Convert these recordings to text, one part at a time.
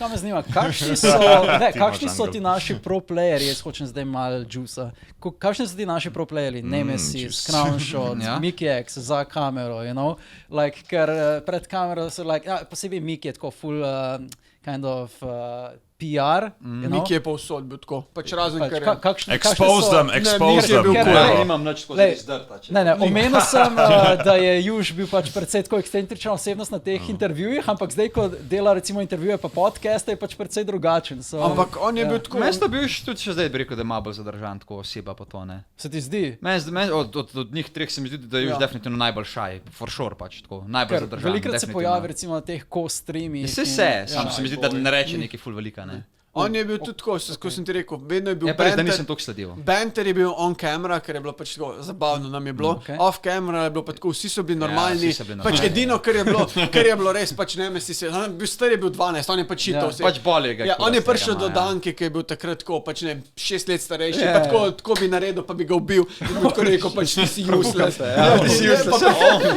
kaj me zanima, kakšni so ti naši pro-playeri, jaz hočem zdaj malo juica, kakšni so ti naši pro-playeri, Nemesis, Crownshot, Mickey X, za kamero, you know, like, ker pred kamero so, like, posebej Mickey je tako full, kind of, PR. Miki je pa vsod bil tako, pač razen, ker je... Expose them. Nimam nič tako zdrta. Ne, omenil sem, da je Juž bil pač precej tako ekscentrična osebnost na teh intervjujih, ampak zdaj, ko dela recimo intervjuje pa podcaste, je pač precej drugačen. Ampak on je bil tako... Meni sta bil tudi še zdaj bi rekel, da je malo bolj zadržan tako oseba pa to, ne. Se ti zdi? Od njih treh se mi zdi, da je Juž definitivno najbolj shy, for sure pač tako, najbolj zadržan. Velikrat se pojavi recimo na teh co-streamih. Sam se mi zdi, da ne reče nekaj ful velika, ne. On je bil tudi tako, ko sem ti rekel, vedno je bil banter. Da nisem toliko sledil. Banter je bil on camera, ker je bilo pač tako zabavno nam je bilo. Off camera je bilo pa tako, vsi so bili normalni. Pač edino, kar je bilo res, pač Nemesis je, star je bil 12, on je pač čital vse. Pač bolje ga. On je prišel do Danke, ki je bil takrat tako, pač ne, 6 let starejši, pa tako bi naredil, pa bi ga ubil. In bi tako rekel, pač ti si useless. Ti si useless.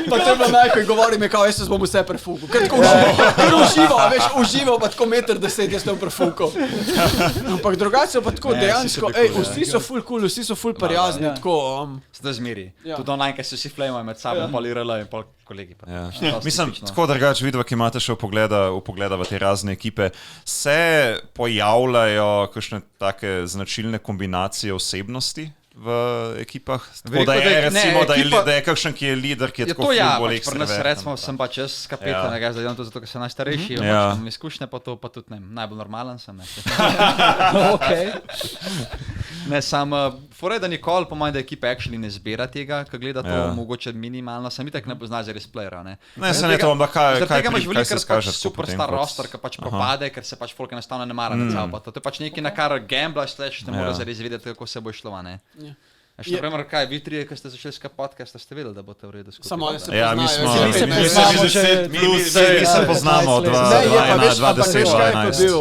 Pa to je bilo najko in govori mi, kao, jaz se bom vse prefukal. Ker tako užival, veš, užival pa tako 1,10 m, jaz sem prefukal. Ampak drugače pa tako dejansko, vsi so ful cool, vsi so ful prijazni, tako... Zdaj zmeri. Tudi online, kaj se vsi flejmajo med sabo, pol IRL in pol kolegi. Mislim, tako drugače vidva, ki imate še upogleda v te razne ekipe, se pojavljajo kakšne take značilne kombinacije osebnosti v ekipah? Tako da je recimo, da je kakšen, ki je lider, ki je tako ful bolj ekstraveren. Pri nas recimo sem pač jaz kapetan, zdaj to zato, ker sem najstarejši, imam izkušnje pa to, pa tudi ne, najbolj normalen sem. Ne, fora je, da nikoli po manj, da ekipa actually ne zbira tega, ko gleda to mogoče minimalno, sam itak ne pozna za res playera, ne. Ne, se ne to vam da kaj se skaže. Superstar roster, ki pač propade, ker se pač folk enostavno ne mara med sabo. To je pač nekaj, na kar gamblaš, ne mora zares vedeti, kako se bo šlo, ne. Še naprimer, kaj, vi trije, ko ste začeli skaj podcasta, ste vedeli, da boste v redu skupaj? Samo oni se poznajo. Mi se poznamo od 2010, 2011.